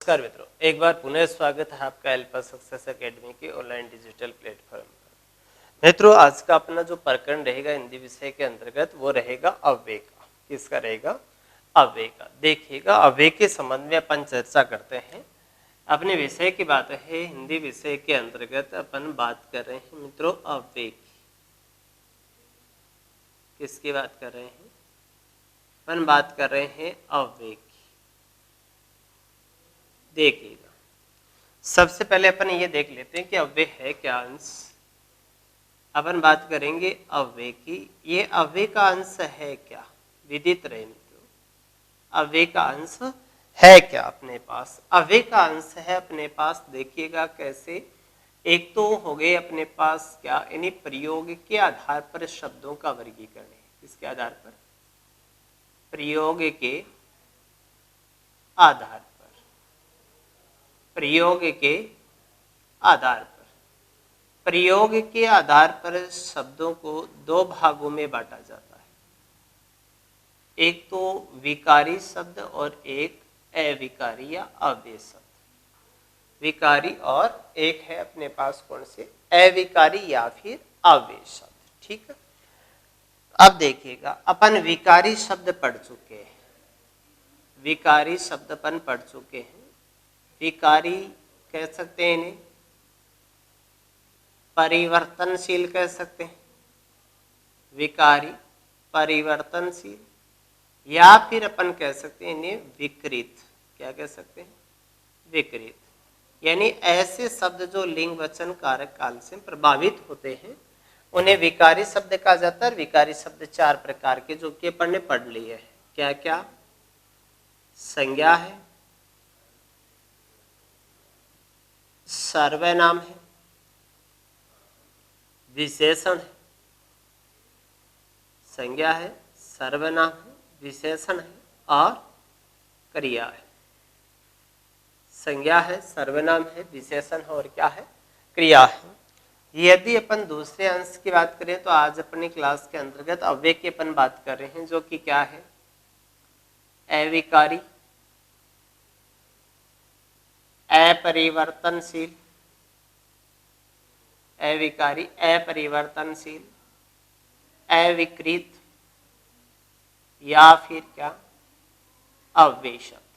नमस्कार मित्रों, एक बार पुनः स्वागत है आपका एल्फा सक्सेस एकेडमी के ऑनलाइन डिजिटल प्लेटफॉर्म पर। मित्रों, आज का अपना जो प्रकरण रहेगा हिंदी विषय के अंतर्गत वो रहेगा अव्यय का। किसका रहेगा? अव्यय का। देखिएगा, अव्यय के संबंध में अपन चर्चा करते हैं। अपने विषय की बात है, हिंदी विषय के अंतर्गत अपन बात कर रहे हैं मित्रों अव्यय की। किसकी बात कर रहे हैं? अपन बात कर रहे हैं अव्यय की। देखिएगा, सबसे पहले अपन ये देख लेते हैं कि अव्यय है क्या अंश। अपन बात करेंगे अव्यय की। ये अव्यय का अंश है क्या? विदित रहे मित्रों, अव्यय का अंश है क्या अपने पास? अव्यय का अंश है अपने पास। देखिएगा कैसे। एक तो हो गए अपने पास क्या, यानी प्रयोग के आधार पर शब्दों का वर्गीकरण है। किसके आधार पर? प्रयोग के आधार पर। प्रयोग के आधार पर। प्रयोग के आधार पर शब्दों को दो भागों में बांटा जाता है। एक तो विकारी शब्द और एक अविकारी या अव्यय शब्द। विकारी और एक है अपने पास कौन से? अविकारी या फिर अव्यय शब्द। ठीक है। अब देखिएगा, अपन विकारी शब्द पढ़ चुके हैं। विकारी शब्द अपन पढ़ चुके हैं। विकारी कह सकते हैं इन्हें, परिवर्तनशील कह सकते हैं। विकारी, परिवर्तनशील, या फिर अपन कह सकते हैं इन्हें विकृत। क्या कह सकते हैं? विकृत। यानी ऐसे शब्द जो लिंग वचन कारक काल से प्रभावित होते हैं उन्हें विकारी शब्द कहा जाता है। विकारी शब्द चार प्रकार के जो कि अपन ने पढ़ लिए हैं। क्या क्या? संज्ञा है, सर्वनाम है, विशेषण है। संज्ञा है, सर्वनाम है, विशेषण है और क्रिया है। संज्ञा है, सर्वनाम है, विशेषण है और क्या है? क्रिया है। यदि अपन दूसरे अंश की बात करें तो आज अपनी क्लास के अंतर्गत अव्यय की अपन बात कर रहे हैं, जो कि क्या है? अविकारी, अपरिवर्तनशील, अविकारी, अपरिवर्तनशील, अविकृत या फिर क्या? अव्यय शब्द।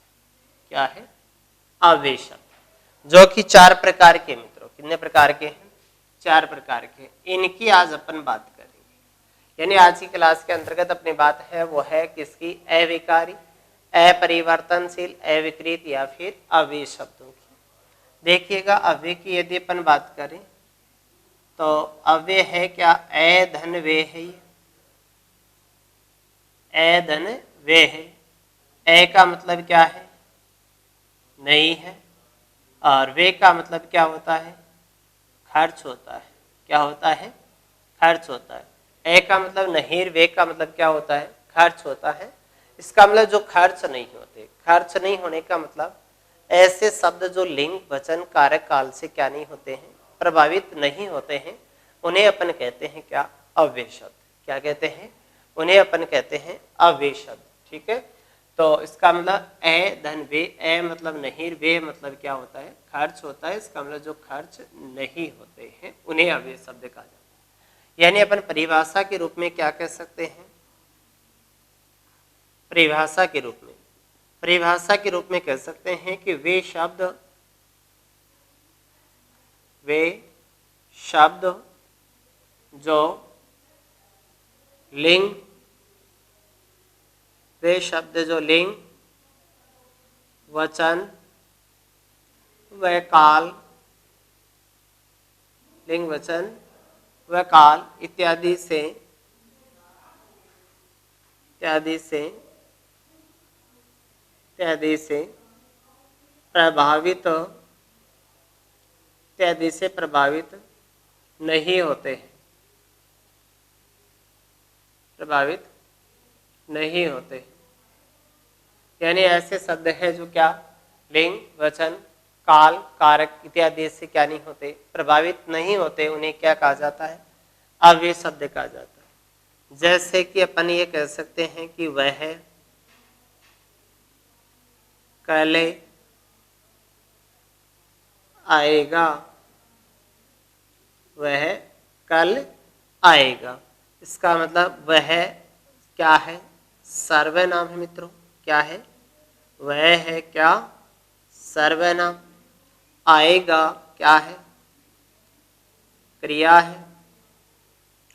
क्या है? अव्यय शब्द, जो कि चार प्रकार के मित्रों। कितने प्रकार के हैं? चार प्रकार के। इनकी आज अपन बात करेंगे। यानी आज की क्लास के अंतर्गत अपनी बात है वो है किसकी? अविकारी, अपरिवर्तनशील, अविकृत या फिर अव्यय शब्दों की। देखिएगा, अव्यय की यदि अपन बात करें तो अव्यय है क्या? ए धन वे है। ए धन वे है। ए का मतलब क्या है? नहीं है। और वे का मतलब क्या होता है? खर्च होता है। क्या होता है? खर्च होता है। ए का मतलब नहीं, वे का मतलब क्या होता है? खर्च होता है। इसका मतलब जो खर्च नहीं होते। खर्च नहीं होने का मतलब ऐसे शब्द जो लिंग वचन कारक काल से क्या नहीं होते हैं? प्रभावित नहीं होते हैं, उन्हें अपन कहते हैं क्या? अव्यय शब्द। क्या कहते हैं? उन्हें अपन कहते हैं अव्यय शब्द। ठीक है। तो इसका मतलब ए धन वे, ए मतलब नहीं, वे मतलब क्या होता है? खर्च होता है। इसका मतलब जो खर्च नहीं होते हैं उन्हें अव्यय शब्द कहा जाता है। यानी अपन परिभाषा के रूप में क्या कह सकते हैं? परिभाषा के रूप में, परिभाषा के रूप में कह सकते हैं कि वे शब्द जो लिंग, वे शब्द जो लिंग वचन व काल, लिंग वचन व काल इत्यादि से प्रभावित नहीं होते हैं। प्रभावित नहीं होते। यानी ऐसे शब्द हैं जो क्या? लिंग वचन काल कारक इत्यादि से क्या नहीं होते? प्रभावित नहीं होते। उन्हें क्या कहा जाता है? अव्यय शब्द कहा जाता है। जैसे कि अपन ये कह सकते हैं कि वह, कले, आएगा, वह कल आएगा। इसका मतलब वह क्या है? सर्वनाम है मित्रों। क्या है? वह है क्या? सर्वनाम। आएगा क्या है? क्रिया है।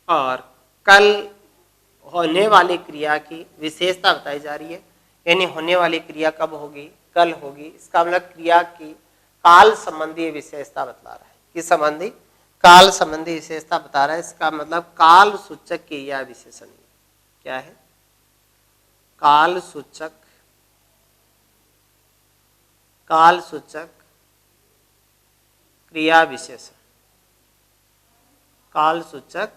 और कल होने वाली क्रिया की विशेषता बताई जा रही है, यानी होने वाली क्रिया कब होगी? कल होगी। इसका मतलब क्रिया की काल संबंधी विशेषता बता रहा है। किस संबंधी? काल संबंधी विशेषता बता रहा है। इसका मतलब काल सूचक क्रिया विशेषण। क्या है? काल सूचक, काल सूचक क्रिया विशेषण। काल सूचक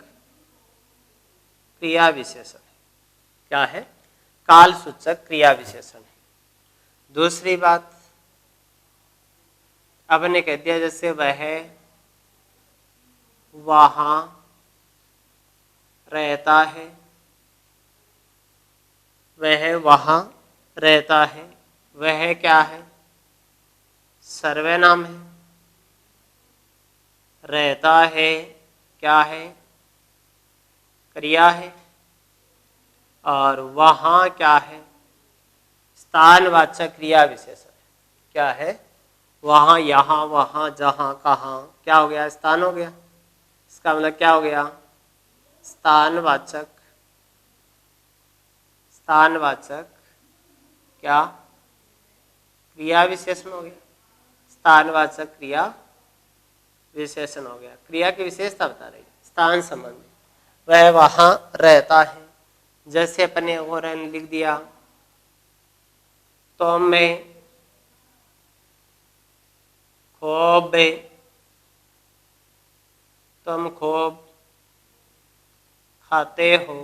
क्रिया विशेषण क्या है? काल सूचक क्रिया विशेषण है। दूसरी बात अब ने कह दिया, जैसे वह वहां रहता है, वह वहां रहता है, वह क्या है? सर्वनाम है। रहता है क्या है? क्रिया है। और वहां क्या है? स्थानवाचक क्रिया विशेषण है। क्या है? वहां, यहां, वहां, जहां, कहां, क्या हो गया? स्थान हो गया। इसका मतलब क्या हो गया? स्थानवाचक, स्थानवाचक क्या? क्रिया विशेषण हो गया। स्थानवाचक क्रिया विशेषण हो गया। क्रिया की विशेषता बता रही है, स्थान संबंधी। वह वहां रहता है, जैसे अपने और लिख दिया, तो मैं खूब, तुम खूब खाते हो,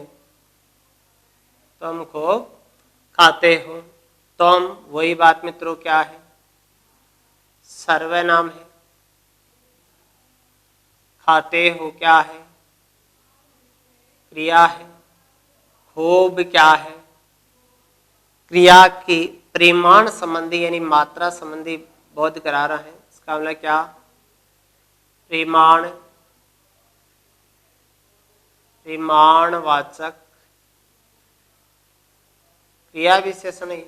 तुम खूब खाते हो। तुम, वही बात मित्रों क्या है? सर्वनाम है। खाते हो क्या है? क्रिया है। खूब क्या है? क्रिया की परिमाण संबंधी यानी मात्रा संबंधी बोध करा रहा है। इसका मतलब क्या? परिमाण, परिमाणवाचक क्रिया विशेषण है।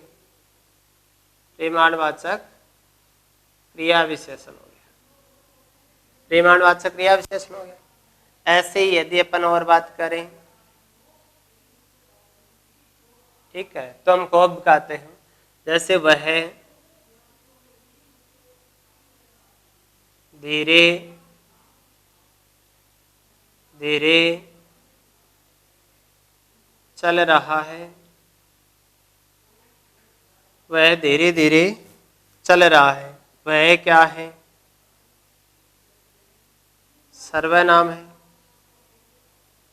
परिमाणवाचक क्रिया विशेषण हो गया। परिमाणवाचक क्रिया विशेषण हो गया। ऐसे ही यदि अपन और बात करें, ठीक है, तो हम खूब खाते हैं, जैसे वह धीरे धीरे चल रहा है, वह धीरे धीरे चल रहा है। वह क्या है? सर्वनाम है।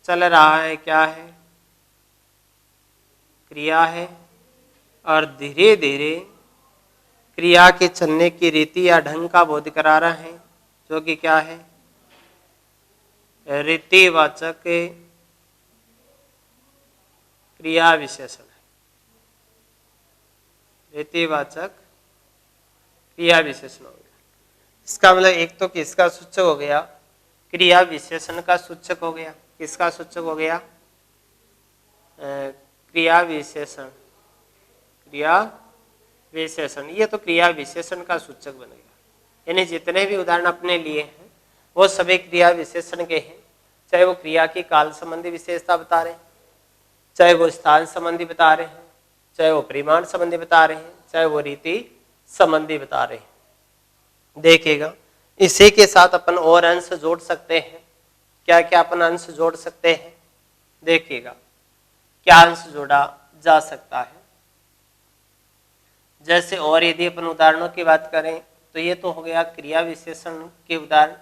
चल रहा है क्या है? क्रिया है। और धीरे धीरे क्रिया के चलने की रीति या ढंग का बोध करा रहा है, जो कि क्या है? रीतिवाचक क्रिया विशेषण है। रीतिवाचक क्रिया विशेषण हो गया। इसका मतलब एक तो किसका सूचक हो गया? क्रिया विशेषण का सूचक हो गया। किसका सूचक हो गया? क्रिया विशेषण, क्रिया विशेषण। ये तो क्रिया विशेषण का सूचक बनेगा। यानी जितने भी उदाहरण अपने लिए हैं वो सभी क्रिया विशेषण के हैं। चाहे वो क्रिया की काल संबंधी विशेषता बता रहे हैं, चाहे वो स्थान संबंधी बता रहे हैं, चाहे वो परिमाण संबंधी बता रहे हैं, चाहे वो रीति संबंधी बता रहे हैं। देखिएगा, इसी के साथ अपन और अंश जोड़ सकते हैं। क्या क्या अपन अंश जोड़ सकते हैं? देखिएगा क्या अंश जोड़ा जा सकता है। जैसे और यदि अपन उदाहरणों की बात करें तो ये तो हो गया क्रिया विशेषण के उदाहरण।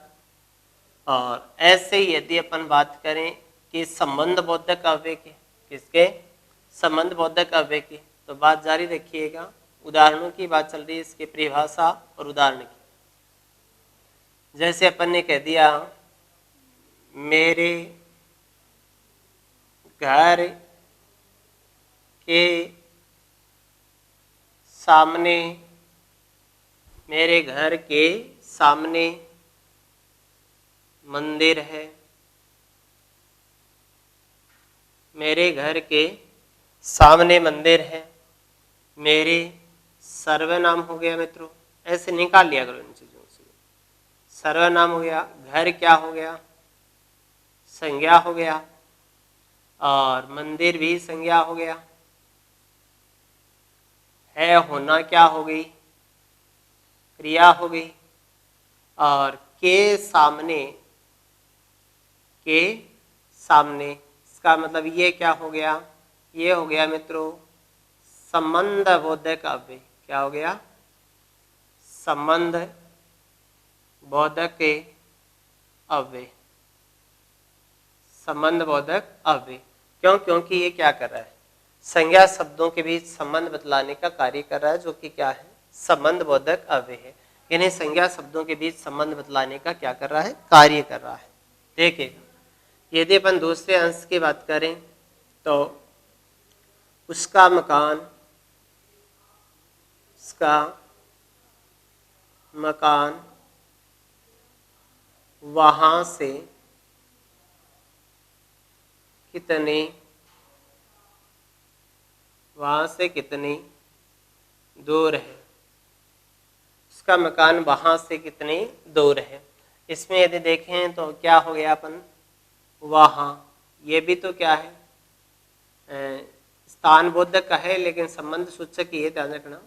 और ऐसे ही यदि अपन बात करें कि संबंध बोधक अव्यय के, किसके? संबंध बोधक अव्यय की, तो बात जारी रखिएगा। उदाहरणों की बात चल रही है, इसकी परिभाषा और उदाहरण की। जैसे अपन ने कह दिया, मेरे घर के सामने, मेरे घर के सामने मंदिर है। मेरे घर के सामने मंदिर है। मेरे सर्वनाम हो गया मित्रों, ऐसे निकाल लिया करो इन चीजों से। सर्वनाम हो गया, घर क्या हो गया, संज्ञा हो गया, और मंदिर भी संज्ञा हो गया। है होना क्या हो गई, क्रिया हो गई। और के सामने इसका मतलब ये क्या हो गया, ये हो गया मित्रों संबंध बोधक अव्यय। क्या हो गया, संबंध बोधक के अव्यय। संबंध बोधक अव्यय क्यों, क्योंकि ये क्या कर रहा है, संज्ञा शब्दों के बीच संबंध बतलाने का कार्य कर रहा है, जो कि क्या है, संबंध बोधक अव्यय है। यानी संज्ञा शब्दों के बीच संबंध बतलाने का क्या कर रहा है, कार्य कर रहा है। देखिएगा, यदि अपन दूसरे अंश की बात करें तो उसका मकान, उसका मकान वहां से कितने, वहां से कितनी दूर है। उसका मकान वहां से कितनी दूर है। इसमें यदि देखें तो क्या हो गया अपन, वहां, ये भी तो क्या है, स्थान बोधक का है, लेकिन संबंध सूचक ये ध्यान रखना,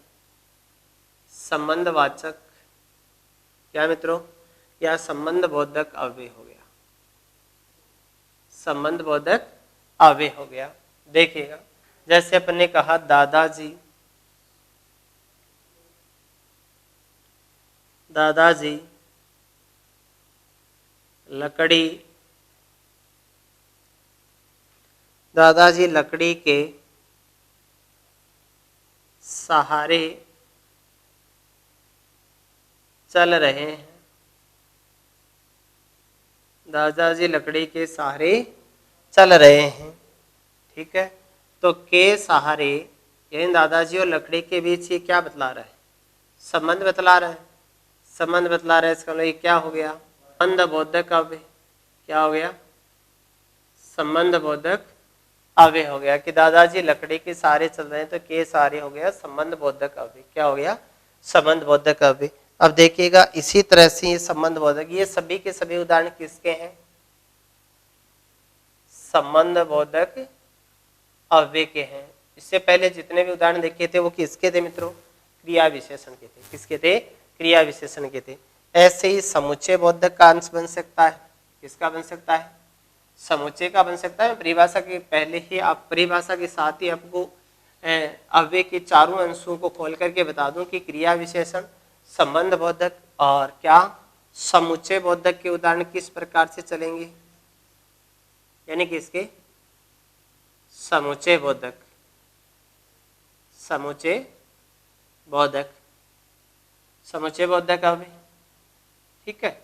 संबंधवाचक क्या मित्रों, या संबंध बोधक अव्यय हो गया, संबंध बोधक अव्यय हो गया। देखिएगा, जैसे अपन ने कहा दादाजी, दादाजी लकड़ी, दादाजी लकड़ी के सहारे चल रहे हैं। दादाजी लकड़ी के सहारे चल रहे हैं, ठीक है। तो के सहारे यानी दादाजी और लकड़ी के बीच ये क्या बतला रहा है, संबंध बतला रहा है, संबंध बतला रहा है। इसका मतलब ये क्या हो गया, संबंध बोधक अव्यय। क्या हो गया, संबंध बोधक अव्यय हो गया कि दादाजी लकड़ी के सहारे चल रहे हैं, तो के सहारे हो गया संबंध बोधक अव्यय। क्या हो गया, संबंध बोधक अव्यय। अब देखिएगा इसी तरह से ये संबंध बोधक, ये सभी के सभी उदाहरण किसके हैं, संबंध बोधक अव्यय के हैं। इससे पहले जितने भी उदाहरण देखे थे वो किसके थे मित्रों, क्रिया विशेषण के थे। किसके थे, क्रिया विशेषण के थे। ऐसे ही समुच्चय बोधक का अंश बन सकता है। किसका बन सकता है, समुच्चय का बन सकता है। परिभाषा के पहले ही आप, परिभाषा के साथ ही आपको अव्यय के चारों अंशों को खोल करके बता दूं कि क्रिया विशेषण, संबंध बोधक और क्या समुच्चय बोधक के उदाहरण किस प्रकार से चलेंगे, यानी कि इसके समुच्चय बोधक, समुच्चय बोधक, समुच्चय बोधक अव्यय, ठीक है,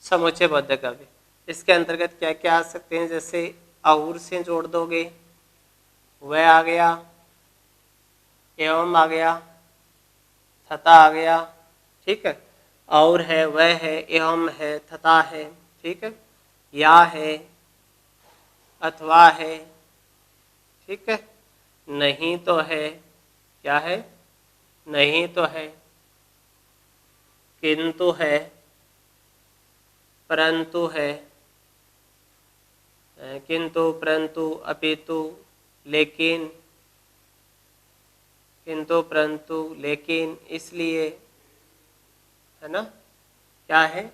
समुच्चय बोधक अव्यय। इसके अंतर्गत क्या क्या आ सकते हैं, जैसे और से जोड़ दोगे, वह आ गया, एवं आ गया, तथा आ गया, ठीक है, और है, वह है, एवं है, तथा है, ठीक है, या है, अथवा है, ठीक है, नहीं तो है, क्या है, नहीं तो है, किंतु है, परंतु है, किंतु, परंतु, अपितु, लेकिन, किंतु, परंतु, लेकिन, इसलिए, है ना, क्या है,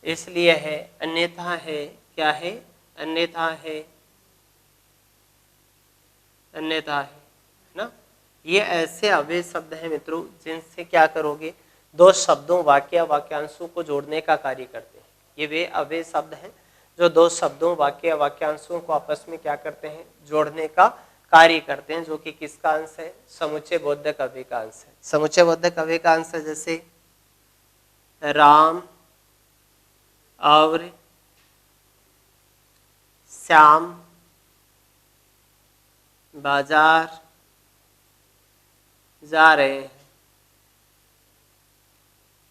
इसलिए है, अन्यथा है, क्या है, अन्यथा है, अन्यथा है ना। ये ऐसे अव्यय शब्द हैं मित्रों जिनसे क्या करोगे, दो शब्दों, वाक्य, वाक्यांशों को जोड़ने का कार्य करते हैं। ये वे अव्यय शब्द हैं जो दो शब्दों, वाक्य, वाक्यांशों को आपस में क्या करते हैं, जोड़ने का कार्य करते हैं, जो कि किसका अंश है, समुच्चय बोधक अव्यय का अंश है। समुच्चय बोधक अव्यय का अंश है, जैसे राम और श्याम बाजार जा रहे हैं।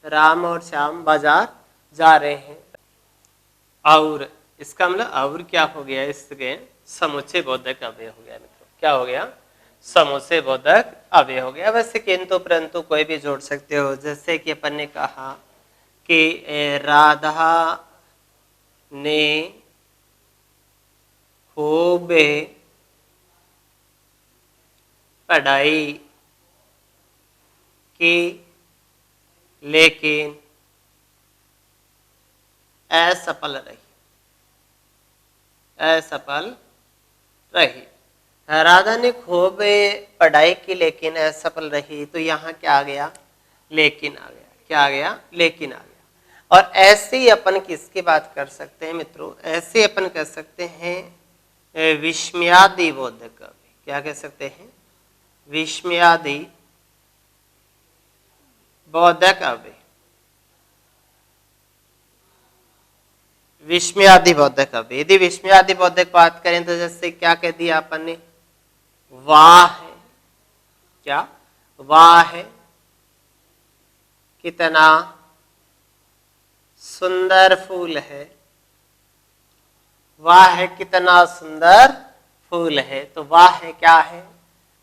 राम और श्याम बाजार जा रहे हैं। और इसका मतलब और क्या हो गया, इसके समुच्चय बोधक अव्यय हो गया मित्रों। क्या हो गया, समुच्चय बोधक अव्यय हो गया। वैसे किंतु परंतु कोई भी जोड़ सकते हो, जैसे कि अपन ने कहा कि राधा ने खूब पढ़ाई की लेकिन असफल रही, असफल रही। राधा ने खूब पढ़ाई की लेकिन असफल रही, तो यहाँ क्या आ गया, लेकिन आ गया। क्या आ गया, लेकिन आ गया। और ऐसे ही अपन किसकी बात कर सकते हैं मित्रों, ऐसे अपन कह सकते हैं विस्मयादि बोधक। क्या कह सकते हैं, विस्मयादि बोधक अव्यय, विस्मयादि बोधक अव्यय। यदि विस्मयादि बोधक बात करें तो जैसे क्या कह दिया अपन ने, वाह है, क्या, वाह है कितना सुंदर फूल है, वाह है कितना सुंदर फूल है। तो वाह है क्या है,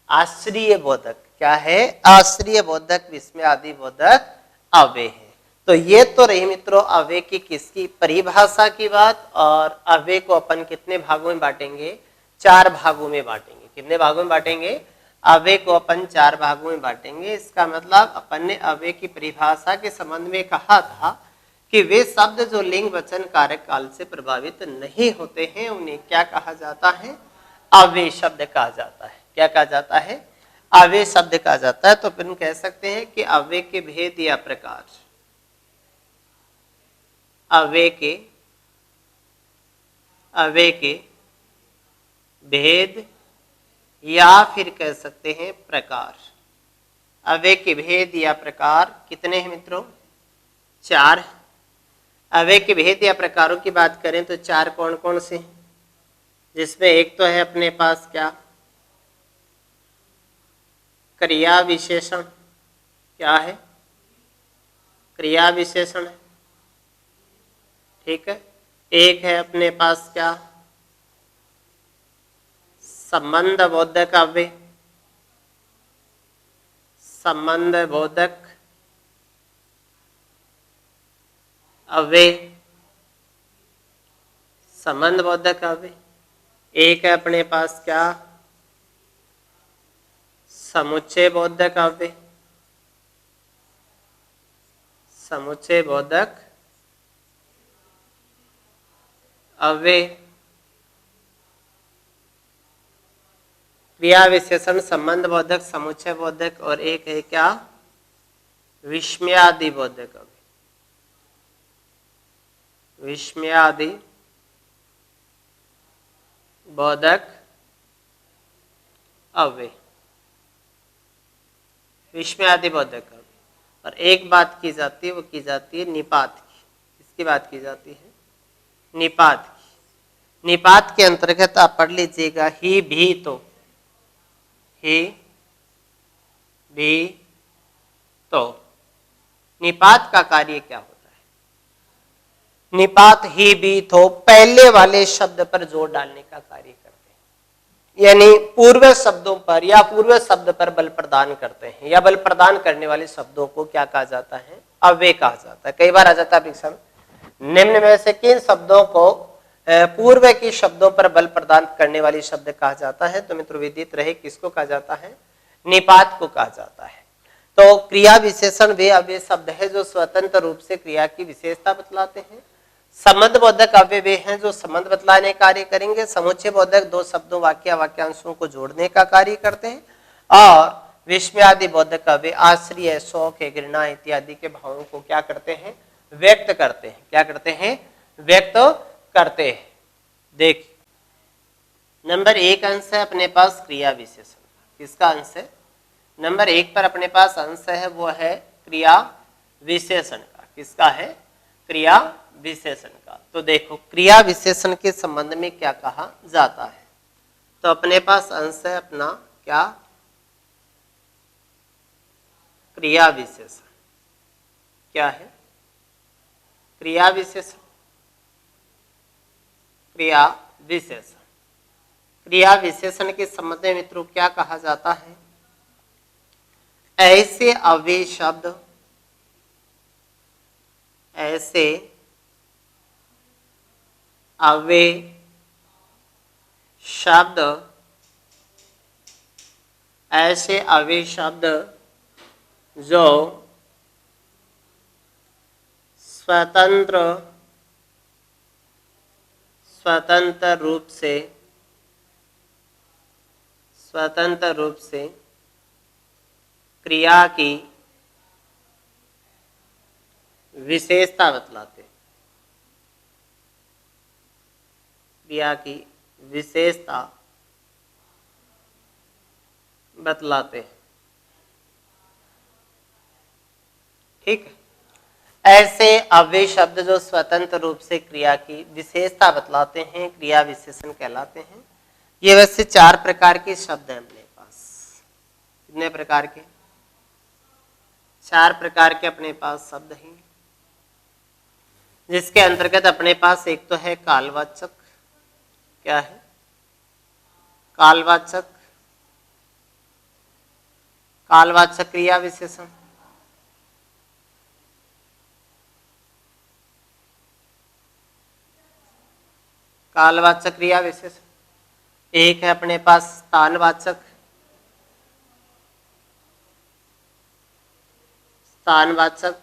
आश्रय बोधक। क्या है, आश्रय बोधक विस्मयादि बोधक अव्यय है। तो ये तो रही मित्रों अव्यय की किसकी, परिभाषा की बात। और अव्यय को अपन कितने भागों में बांटेंगे, 4 भागों में बांटेंगे। कितने भागों में बांटेंगे, अव्यय को अपन 4 भागों में बांटेंगे। इसका मतलब अपन ने अव्यय की परिभाषा के संबंध में कहा था कि वे शब्द जो लिंग वचन कारक काल से प्रभावित नहीं होते हैं उन्हें क्या कहा जाता है, अव्यय शब्द कहा जाता है। क्या कहा जाता है, अव्यय शब्द कहा जाता है। तो फिर कह सकते हैं कि अव्यय के भेद या प्रकार, अव्यय के भेद या फिर कह सकते हैं प्रकार। अव्यय के भेद या प्रकार कितने हैं मित्रों, 4। अव्यय के भेद या प्रकारों की बात करें तो 4 कौन कौन से हैं, जिसमें एक तो है अपने पास क्या, क्रिया विशेषण। क्या है, क्रिया विशेषण है, ठीक है। एक है अपने पास क्या, संबंध बोधक अव्यय, संबंध बोधक अव्यय, संबंध बोधक अव्यय। एक है अपने पास क्या, समुच्चय बोधक अव्यय, समुच्चय बोधक अव्यय। क्रिया विशेषण, संबंध बोधक, समुच्चय बोधक। और एक है क्या, विस्मयादि बोधक अव्यय, विस्मयादि बोधक अव्यय, विस्मयादि बोधक अव्यय। और एक बात की जाती है, वो की जाती है निपात की। किसकी बात की जाती है, निपात की। निपात के अंतर्गत आप पढ़ लीजिएगा, ही भी तो, ही भी तो। निपात का कार्य क्या होता है, निपात ही भी तो पहले वाले शब्द पर जोर डालने का कार्य करते हैं, यानी पूर्व शब्दों पर या पूर्व शब्द पर बल प्रदान करते हैं, या बल प्रदान करने वाले शब्दों को क्या कहा जाता है, अव्यय कहा जाता है। कई बार आ जाता है परीक्षा में, निम्न में से किन शब्दों को पूर्व के शब्दों पर बल प्रदान करने वाली शब्द कहा जाता है। तो मित्र विदित रहे किसको कहा जाता है, निपात को कहा जाता है। तो क्रिया विशेषण वे अव्यय शब्द है जो स्वतंत्र रूप से क्रिया की विशेषता बतलाते हैं। संबंध बोधक अव्यय वे हैं जो संबंध बतलाने कार्य करेंगे। समुच्चय बोधक 2 शब्दों वाक्य वाक्यांशों को जोड़ने का कार्य करते हैं। और विस्मयादि बोधक अव्यय आश्रय, शौक, घृणा इत्यादि के भावों को क्या करते हैं, व्यक्त करते हैं। क्या करते हैं, व्यक्त करते हैं। देख नंबर 1 अंश है अपने पास क्रिया विशेषण। किसका अंश है, नंबर 1 पर अपने पास अंश है, वो है क्रिया विशेषण का। किसका है, क्रिया विशेषण का। तो देखो क्रिया विशेषण के संबंध में क्या कहा जाता है। तो अपने पास अंश है अपना क्या, क्रिया विशेषण। क्या है? क्रिया विशेषण। क्रिया विशेषण। क्रिया विशेषण के संबंध में मित्रों क्या कहा जाता है? ऐसे अव्यय शब्द, ऐसे अव्यय शब्द, ऐसे अव्यय शब्द जो स्वतंत्र रूप से क्रिया की विशेषता बतलाते, क्रिया की विशेषता बतलाते। ठीक है, ऐसे अव्यय शब्द जो स्वतंत्र रूप से क्रिया की विशेषता बतलाते हैं क्रिया विशेषण कहलाते हैं। ये वैसे 4 प्रकार के शब्द हैं अपने पास। कितने प्रकार के? 4 प्रकार के अपने पास शब्द हैं, जिसके अंतर्गत अपने पास एक तो है कालवाचक। क्या है? कालवाचक। कालवाचक क्रिया विशेषण। कालवाचक क्रिया विशेषण। एक है अपने पास स्थानवाचक। स्थानवाचक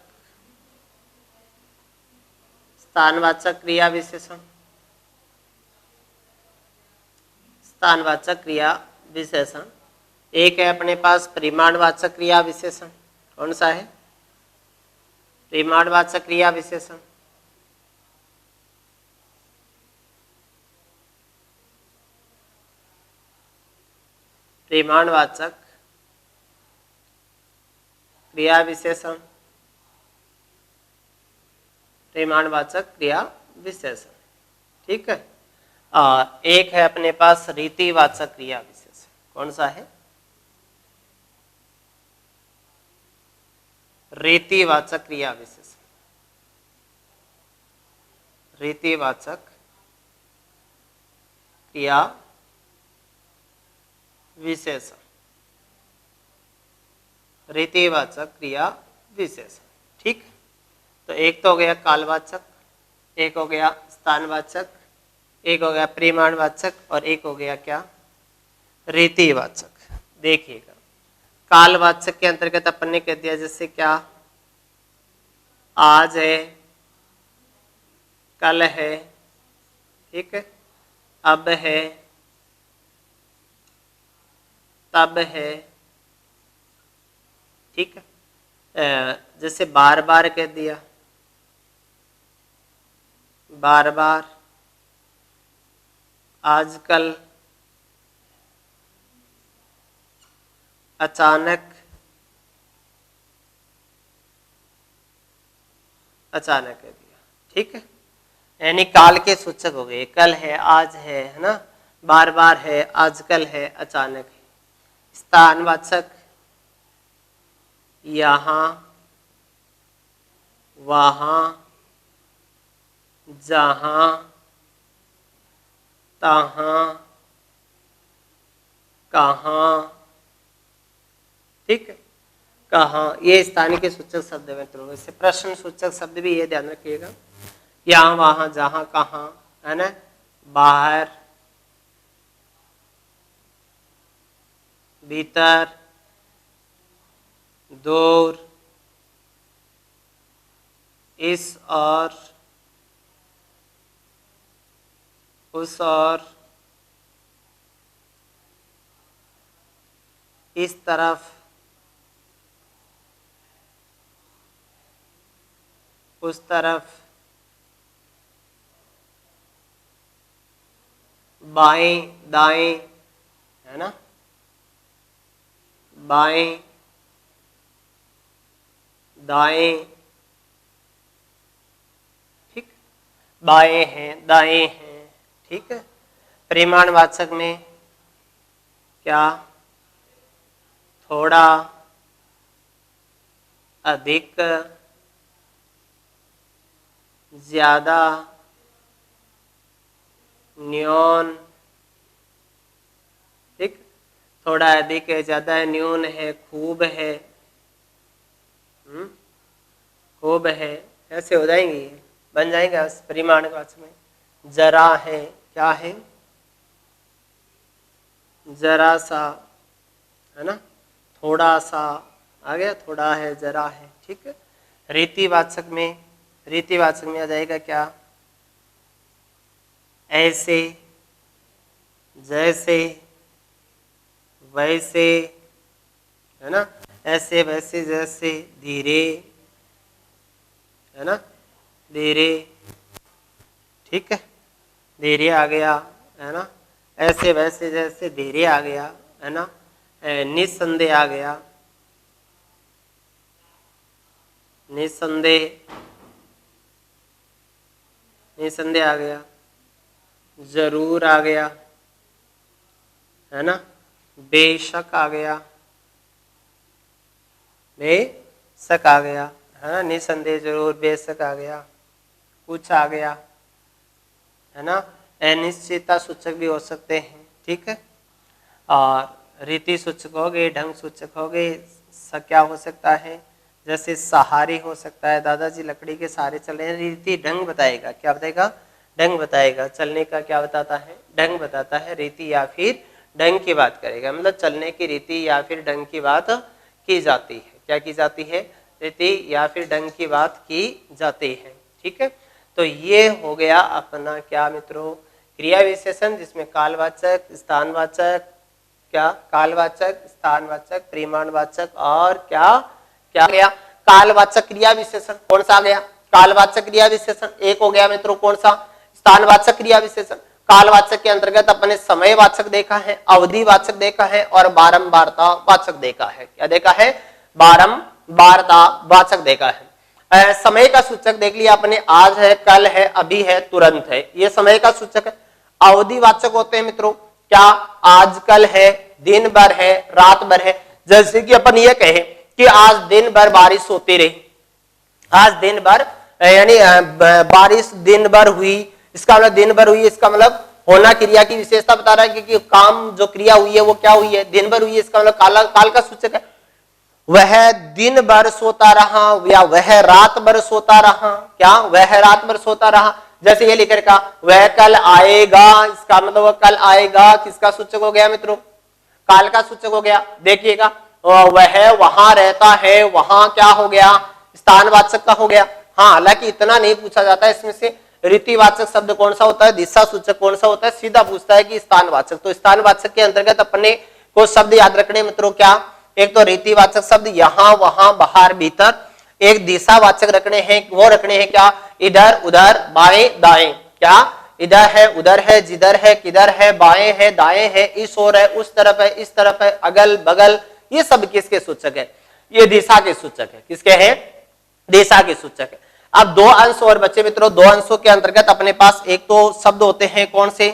क्रिया विशेषण। स्थानवाचक क्रिया विशेषण। एक है अपने पास परिमाणवाचक क्रिया विशेषण। कौन सा है? परिमाणवाचक क्रिया विशेषण। परिमाणवाचक क्रिया विशेषण। परिमाणवाचक क्रिया विशेषण। ठीक है। और एक है अपने पास रीतिवाचक क्रिया विशेषण। कौन सा है? रीतिवाचक क्रिया विशेषण। रीतिवाचक क्रिया विशेषण। रीतिवाचक क्रिया विशेषण। ठीक, तो एक तो हो गया कालवाचक, एक हो गया स्थानवाचक, एक हो गया परिमाणवाचक और एक हो गया क्या? रीतिवाचक। देखिएगा, कालवाचक के अंतर्गत अपन ने कह दिया जैसे क्या? आज है, कल है, ठीक है, अब है, तब है। ठीक है, जैसे बार बार कह दिया, बार बार, आजकल, अचानक, अचानक कह दिया। ठीक है, यानी काल के सूचक हो गए। कल है, आज है ना, बार बार है, आजकल है, अचानक है। स्थानवाचक यहाँ, वहाँ, जहाँ, तहाँ, कहाँ। ठीक है, कहाँ, ये स्थानीय के सूचक शब्द है मित्रों। वैसे प्रश्न सूचक शब्द भी ये ध्यान रखिएगा, यहाँ, वहाँ, जहाँ, कहाँ, है ना, बाहर, भीतर, दूर, इस और, उस और, इस तरफ, उस तरफ, बाएं दाएं, है ना, बाएं दाएं। ठीक, बाएं हैं, दाएं हैं। ठीक है, परिमाणवाचक में क्या? थोड़ा, अधिक, ज्यादा, न्यून, ठीक, थोड़ा अधिक है, ज्यादा है, न्यून है, खूब है, खूब है, ऐसे हो जाएंगे, बन जाएगा परिमाणवाचक में। जरा है, क्या है, जरा सा, है ना, थोड़ा सा, आ गया, थोड़ा है, जरा है, ठीक है। रीतिवाचक में, रीतिवाचक में आ जाएगा क्या, ऐसे, जैसे, वैसे, है ना, ऐसे वैसे जैसे, धीरे, है ना, धीरे, ठीक है, धीरे आ गया, है ना, ऐसे वैसे जैसे, धीरे आ गया, है ना, निस्संदेह आ गया, निस्संदेह, निस्संदेह आ गया, जरूर आ गया, है ना, बेशक आ गया, बेशक आ गया, है ना, निस्संदेह, जरूर, बेशक आ गया, कुछ आ गया, है ना, अनिश्चितता सूचक भी हो सकते हैं, ठीक है। और रीति सूचक हो गए, ढंग सूचक हो गए, क्या हो सकता है, जैसे सहारे हो सकता है, दादाजी लकड़ी के सहारे चल रहे हैं, रीति ढंग बताएगा, क्या बताएगा, ढंग बताएगा, चलने का क्या बताता है, ढंग बताता है, रीति या फिर ढंग की बात करेगा, मतलब चलने की रीति या फिर ढंग की बात की जाती है, क्या की जाती है, रीति या फिर ढंग की बात की जाती है, ठीक है। तो ये हो गया अपना क्या मित्रों, क्रिया विशेषण, जिसमें कालवाचक, स्थानवाचक, क्या, कालवाचक, स्थानवाचक, परिमाणवाचक और क्या क्या गया, कालवाचक क्रिया विशेषण, कौन सा आ गया, कालवाचक क्रिया विशेषण, एक हो गया मित्रों कौन सा, स्थानवाचक क्रिया विशेषण। कालवाचक के अंतर्गत अपने समयवाचक देखा है, अवधिवाचक देखा है और बारंबारता वाचक देखा है, क्या देखा है, बारंबारता वाचक देखा है। समय का सूचक देख लिया अपने, आज है, कल है, अभी है, तुरंत है, ये समय का सूचक है। अवधिवाचक होते हैं मित्रों, क्या, आजकल है, दिन भर है, रात भर है, जैसे कि अपन ये कहें कि आज दिन भर बारिश होती रही, आज दिन भर यानी बारिश दिन भर हुई, इसका मतलब दिन भर हुई, इसका मतलब होना क्रिया की विशेषता बता रहा है कि काम जो क्रिया हुई है वो क्या हुई है, दिन भर हुई है, इसका मतलब काल का सूचक है। वह दिन भर सोता रहा या वह रात भर सोता रहा, क्या, वह रात भर सोता रहा, जैसे ये लिख रखा वह कल आएगा, इसका मतलब वह कल आएगा, किसका सूचक हो गया मित्रों, काल का सूचक हो गया। देखिएगा वह वहां रहता है, वहां क्या हो गया, स्थानवाचक का हो गया। हाँ, हालांकि इतना नहीं पूछा जाता, इसमें से रीतिवाचक शब्द कौन सा होता है, दिशा सूचक कौन सा होता है, सीधा पूछता है कि स्थानवाचक। तो स्थानवाचक के अंतर्गत अपने को शब्द याद रखने मित्रों, क्या, एक तो रीतिवाचक शब्द यहाँ वहां बाहर भीतर, एक दिशावाचक रखने हैं, वो रखने हैं क्या, इधर उधर बाएं दाएं, क्या, इधर है उधर है, जिधर है किधर है, बाएं है दाएं है, इस ओर है उस तरफ है इस तरफ है, अगल बगल, ये सब किसके सूचक है, ये दिशा के सूचक है, किसके हैं, दिशा के सूचक है। अब दो अंश और बच्चे मित्रों, दो अंशों के अंतर्गत अपने पास एक तो शब्द होते हैं कौन से,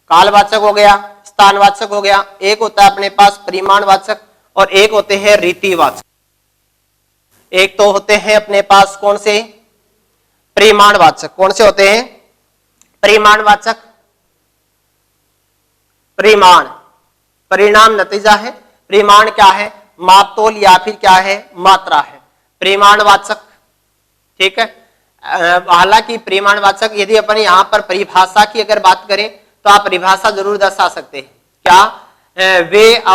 कालवाचक हो गया, स्थानवाचक हो गया, एक होता है अपने पास परिमाणवाचक और एक होते हैं रीतिवाचक। एक तो होते हैं अपने पास कौन से, परिमाणवाचक, कौन से होते हैं, परिमाणवाचक, परिमाण, परिणाम नतीजा है, परिमाण क्या है, मापतोल या फिर क्या है, मात्रा है, परिमाणवाचक, ठीक है। हालांकि परिमाणवाचक यदि अपन यहां पर परिभाषा की अगर बात करें तो आप परिभाषा जरूर दर्शा सकते हैं, क्या,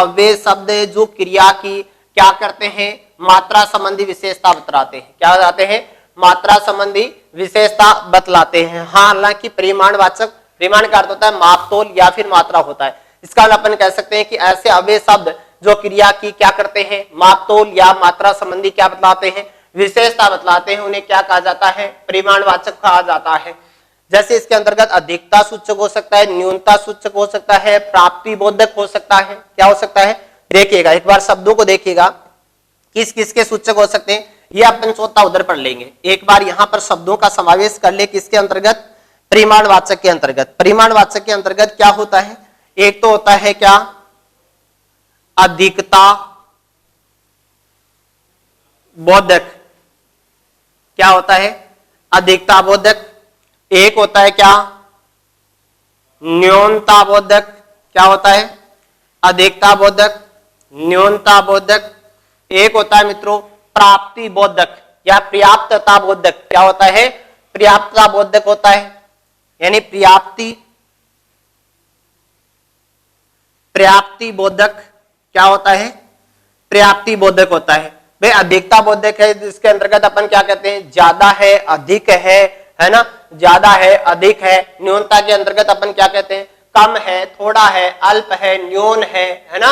वे शब्द जो क्रिया की क्या करते हैं, मात्रा संबंधी विशेषता बतलाते हैं, क्या बताते हैं, मात्रा संबंधी विशेषता बतलाते हैं। हाँ, हालांकि परिमाणवाचक, परिमाण का अर्थ होता है मापतोल या फिर मात्रा होता है, इसका अपन कह सकते हैं कि ऐसे अव्यय शब्द जो क्रिया की क्या करते हैं, मापतोल या मात्रा संबंधी क्या बतलाते हैं, विशेषता बतलाते हैं, उन्हें क्या कहा जाता है, परिमाणवाचक कहा जाता है। जैसे इसके अंतर्गत अधिकता सूचक हो सकता है, न्यूनता सूचक हो सकता है, प्राप्ति बोधक हो सकता है, क्या हो सकता है, देखिएगा एक बार शब्दों को देखिएगा किस किस के सूचक हो सकते हैं, ये अपन चौथा उधर पढ़ लेंगे। एक बार यहां पर शब्दों का समावेश कर ले, किसके अंतर्गत, परिमाणवाचक के अंतर्गत। परिमाणवाचक के अंतर्गत क्या होता है, एक तो होता है क्या, अधिकता बोधक, क्या होता है, अधिकता बोधक, एक होता है क्या, न्यूनता बोधक। क्या होता है, अधिकता बोधक, न्यूनता बोधक। एक होता है मित्रों प्राप्ति बोधक या पर्याप्तता बोधक। क्या होता है, पर्याप्तता बोधक होता है, यानी पर्याप्ति बोधक। क्या होता है, पर्याप्ति बोधक होता है। भाई अधिकता बोधक है, जिसके अंतर्गत अपन क्या कहते हैं, ज्यादा है, अधिक है ना, ज्यादा है, अधिक है। न्यूनता के अंतर्गत अपन क्या कहते हैं, कम है, थोड़ा है, अल्प है, न्यून है ना।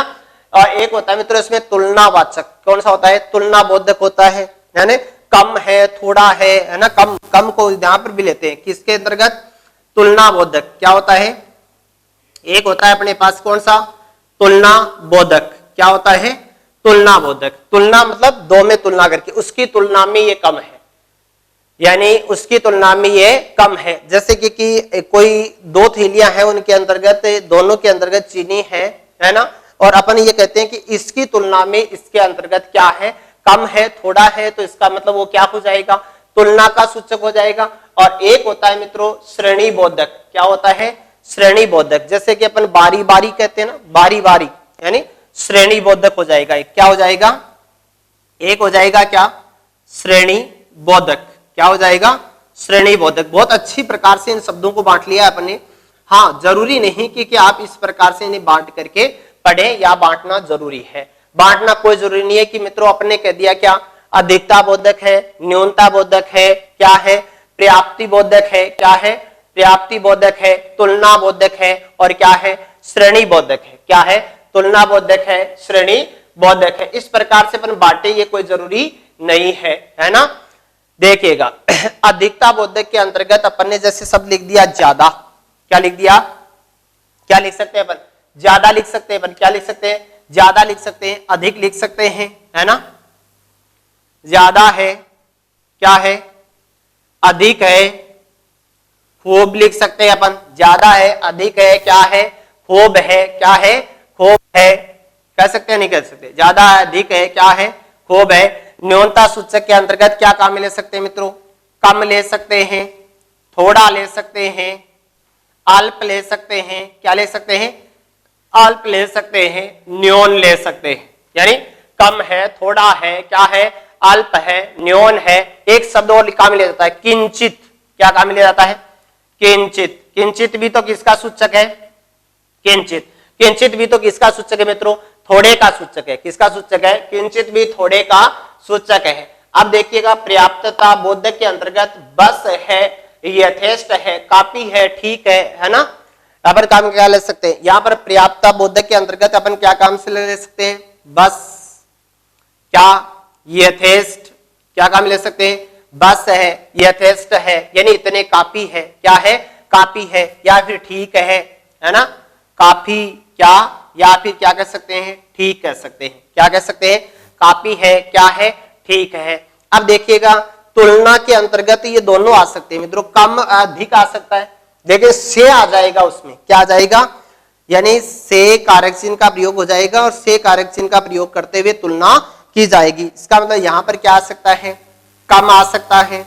और एक होता है मित्रों इसमें तुलनावाचक। कौन सा होता है, तुलना बोधक होता है, यानी कम है, थोड़ा है ना। कम को यहां पर भी लेते हैं, किसके अंतर्गत, तुलना बोधक। क्या होता है, एक होता है अपने पास कौन सा, तुलना बोधक। क्या होता है, तुलना बोधक। तुलना मतलब दो में तुलना करके, उसकी तुलना में ये कम है, यानी उसकी तुलना में ये कम है। जैसे कि कोई दो थैलियां हैं, उनके अंतर्गत दोनों के अंतर्गत चीनी है ना, और अपन ये कहते हैं कि इसकी तुलना में इसके अंतर्गत क्या है, कम है, थोड़ा है, तो इसका मतलब वो क्या हो जाएगा, तुलना का सूचक हो जाएगा। और एक होता है मित्रों श्रेणी बोधक। क्या होता है, श्रेणी बोधक। जैसे कि अपन बारी बारी कहते हैं ना, बारी बारी, यानी श्रेणी बोधक हो जाएगा। एक क्या हो जाएगा, एक हो जाएगा क्या, श्रेणी बोधक। क्या हो जाएगा, श्रेणी बोधक। बहुत अच्छी प्रकार से इन शब्दों को बांट लिया अपने। हाँ, जरूरी नहीं कि आप इस प्रकार से इन्हें बांट करके पढ़े, या बांटना जरूरी है। बांटना कोई जरूरी नहीं है कि मित्रों अपने कह दिया क्या, अधिकता बोधक है, न्यूनता बोधक है, क्या है, पर्याप्ति बोधक है, क्या है, पर्याप्ति बोधक है, तुलना बोधक है, और क्या है, श्रेणी बोधक है। क्या है, तुलना बोधक है, श्रेणी बोधक है। इस प्रकार से अपन बांटे, ये कोई जरूरी नहीं है ना। देखिएगा अधिकता बोधक के अंतर्गत अपन ने जैसे शब्द लिख दिया ज्यादा। क्या लिख दिया, क्या लिख सकते हैं अपन, ज्यादा लिख सकते हैं अपन। क्या लिख सकते हैं, ज्यादा लिख सकते हैं, अधिक लिख सकते हैं, है ना। ज्यादा है, क्या है, अधिक है, खूब लिख सकते हैं अपन। ज्यादा है, अधिक है, क्या है, खूब है, क्या है, खूब है। कह सकते हैं, नहीं कह सकते, ज्यादा है, अधिक है, क्या है, खूब है। न्यूनता सूचक के अंतर्गत क्या काम ले सकते हैं मित्रों, कम ले सकते हैं, थोड़ा ले सकते हैं, अल्प ले सकते हैं। क्या ले सकते हैं, अल्प ले सकते हैं, न्यून ले सकते हैं। यानी कम है, थोड़ा है, क्या है, अल्प है, न्यून है। एक शब्द और काम ले जाता है, किंचित। क्या काम ले जाता है, किंचित। किंचित भी तो किसका सूचक है, किंचित। किंचित भी तो किसका सूचक है मित्रों, थोड़े का सूचक है। किसका सूचक है, किंचित भी थोड़े का सूचक है। अब देखिएगा पर्याप्तता बोधक के अंतर्गत बस है, यथेष्ट है, काफी है, ठीक है ना। अपन काम क्या ले सकते हैं, यहाँ पर पर्याप्तता बोधक के अंतर्गत अपन क्या काम से ले सकते हैं, बस, क्या, यथेष्ट। क्या काम ले सकते हैं, बस है, यथेष्ट है, यानी इतने काफी है। क्या है, काफी है, या फिर ठीक है ना। काफी, क्या, या फिर क्या कह सकते हैं, ठीक कह सकते हैं। क्या कह सकते हैं, काफी है, क्या है, ठीक है। अब देखिएगा तुलना के अंतर्गत ये दोनों आ सकते हैं मित्रों, कम अधिक आ सकता है। देखिए से आ जाएगा उसमें, क्या आ जाएगा, यानी से कारक चिन्ह का प्रयोग हो जाएगा, और से कारक चिन्ह का प्रयोग करते हुए तुलना की जाएगी। इसका मतलब यहां पर क्या आ सकता है, कम आ सकता है,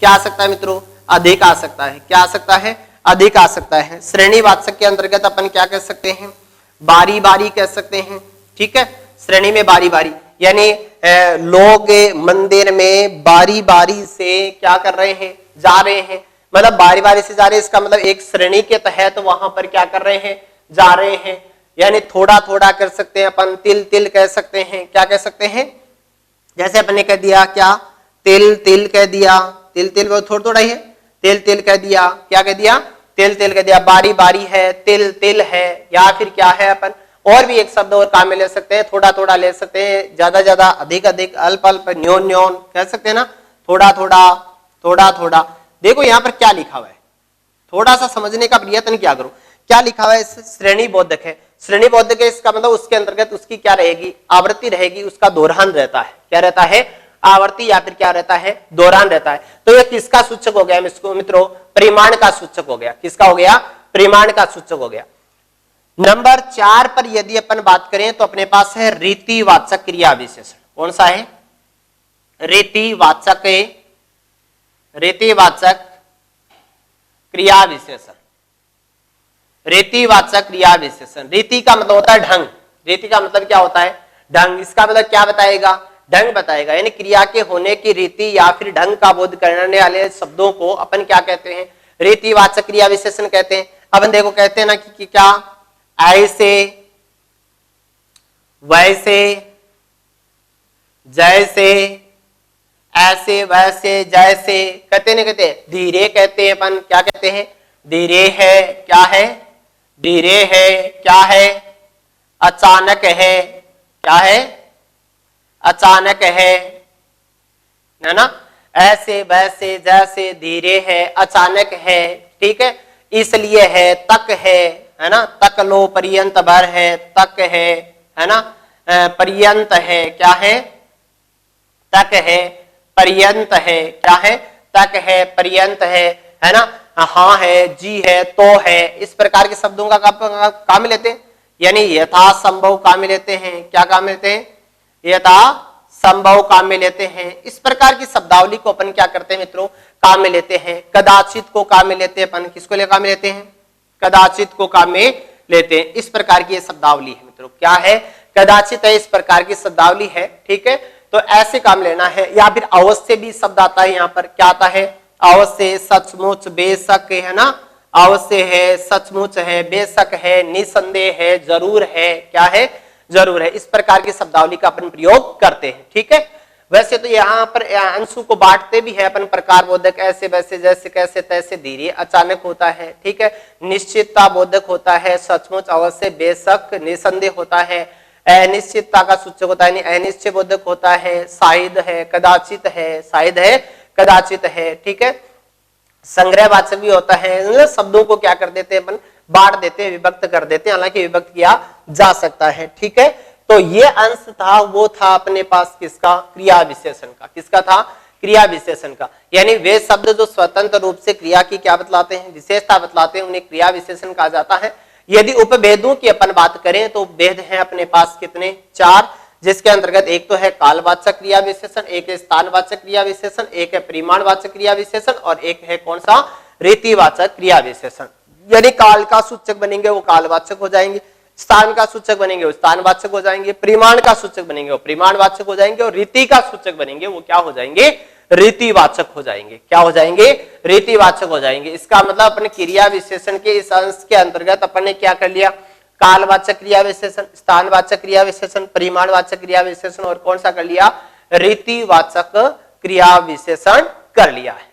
क्या आ सकता है मित्रों, अधिक आ सकता है। क्या आ सकता है, अधिक आ सकता है। श्रेणीवाचक के अंतर्गत अपन क्या कह सकते हैं, बारी बारी कह सकते हैं। ठीक है, श्रेणी में बारी बारी, यानी लोग मंदिर में बारी बारी से क्या कर रहे हैं, जा रहे हैं। मतलब बारी बारी से जा रहे हैं, इसका मतलब एक श्रेणी के तहत वहां पर क्या कर रहे हैं, जा रहे हैं। यानी थोड़ा थोड़ा कर सकते हैं अपन, तिल तिल कह सकते हैं। क्या कह सकते हैं, जैसे अपन ने कह दिया क्या, तिल तिल कह दिया, तिल तिल वो थोड़ा थोड़ा ही है, तिल तिल कह दिया। क्या कह दिया, तिल तिल कह दिया। बारी बारी है, तिल तिल है, या फिर क्या है अपन और भी एक शब्द और काम में ले सकते हैं, थोड़ा थोड़ा ले सकते हैं, ज्यादा ज्यादा, अधिक अधिक, अल्प अल्प, न्योन न्योन कह सकते हैं ना। थोड़ा थोड़ा, थोड़ा थोड़ा। देखो यहाँ पर क्या लिखा हुआ है, थोड़ा सा समझने का प्रयत्न क्या करो। क्या लिखा हुआ है, श्रेणी बोधक है। श्रेणी बोधक है, इसका मतलब उसके अंतर्गत उसकी क्या रहेगी, आवृत्ति रहेगी, उसका दोहरान रहता है। क्या रहता है, आवर्ती, या फिर क्या रहता है, दोहरान रहता है। तो ये किसका सूचक हो गया इसको मित्रों, परिमाण का सूचक हो गया। किसका हो गया, परिमाण का सूचक हो गया। नंबर 4 पर यदि अपन बात करें तो अपने पास है रीतिवाचक क्रिया विशेषण। कौन सा है, रीतिवाचक क्रिया विशेषण। रीतिवाचक क्रिया विशेषण, रीति का मतलब होता है ढंग, रीति का मतलब क्या होता है ढंग, इसका मतलब क्या बताएगा ढंग बताएगा, यानी क्रिया के होने की रीति या फिर ढंग का बोध करने वाले शब्दों को अपन क्या कहते हैं रीतिवाचक क्रिया विशेषण कहते हैं। अपन देखो कहते हैं ना कि क्या ऐसे वैसे जैसे ऐसे वैसे जैसे कहते नहीं कहते, धीरे कहते हैं अपन, क्या कहते हैं धीरे है, क्या है धीरे है, क्या है अचानक है, क्या है अचानक है ना, ऐसे वैसे जैसे धीरे है अचानक है, ठीक है इसलिए है, तक है ना, तक लो पर्यंत भर है, तक है ना, पर्यंत है, क्या है तक है, पर्यंत है, क्या है तक है, पर्यंत है ना, हाँ है, जी है, तो है, इस प्रकार के शब्दों का काम लेते हैं, यानी यथा संभव काम लेते हैं, क्या काम लेते हैं यथा संभव काम में लेते हैं। इस प्रकार की शब्दावली को अपन क्या करते हैं मित्रों काम में लेते हैं। कदाचित को काम में लेते हैं अपन, किसको ले काम में लेते हैं कदाचित को काम में लेते हैं। इस प्रकार की ये शब्दावली है मित्रों, क्या है कदाचित है, इस प्रकार की शब्दावली है, ठीक है तो ऐसे काम लेना है। या फिर अवश्य भी शब्द आता है, यहाँ पर क्या आता है अवश्य, सचमुच, बेशक है ना, अवश्य है, सचमुच है, बेशक है, निसंदेह है, जरूर है, क्या है जरूर है, इस प्रकार की शब्दावली का अपन प्रयोग करते हैं, ठीक है। वैसे तो यहाँ पर अंशु को बांटते भी है अपन प्रकार बोधक, ऐसे वैसे जैसे कैसे तैसे, धीरे अचानक होता है, ठीक है, निश्चितता बोधक होता है, सचमुच, अवश्य, बेशक, निसंदेह होता है, अनिश्चितता का सूचक होता है, अनिश्चय बोधक होता है, शायद है, कदाचित है, शायद है, कदाचित है, ठीक है, संग्रहवाचक भी होता है। शब्दों को क्या कर देते हैं अपन बांट देते हैं, विभक्त कर देते हैं, हालांकि विभक्त किया जा सकता है, ठीक है। तो ये अंश था, वो था अपने पास किसका क्रिया विशेषण का, किसका था क्रिया विशेषण का, यानी वे शब्द जो स्वतंत्र रूप से क्रिया की क्या बतलाते हैं विशेषता बतलाते हैं, उन्हें क्रिया विशेषण कहा जाता है। यदि उपभेदों की अपन बात करें तो भेद है अपने पास कितने चार, जिसके अंतर्गत एक तो है कालवाचक क्रिया विशेषण, एक है स्थानवाचक क्रिया विशेषण, एक है परिमाणवाचक क्रिया विशेषण और एक है कौन सा रीतिवाचक क्रिया विशेषण। यदि काल का सूचक बनेंगे वो कालवाचक हो जाएंगे, स्थान का सूचक बनेंगे वो स्थानवाचक हो जाएंगे, परिमाण का सूचक बनेंगे वो परिमाणवाचक हो जाएंगे और रीति का सूचक बनेंगे वो क्या हो जाएंगे रीतिवाचक हो जाएंगे, क्या हो जाएंगे रीतिवाचक हो जाएंगे। इसका मतलब अपने क्रिया विशेषण के इस अंश के अंतर्गत अपन ने क्या कर लिया कालवाचक क्रिया विशेषण, स्थानवाचक क्रिया विशेषण, परिमाणवाचक क्रिया विशेषण और कौन सा कर लिया रीतिवाचक क्रिया विशेषण कर लिया है।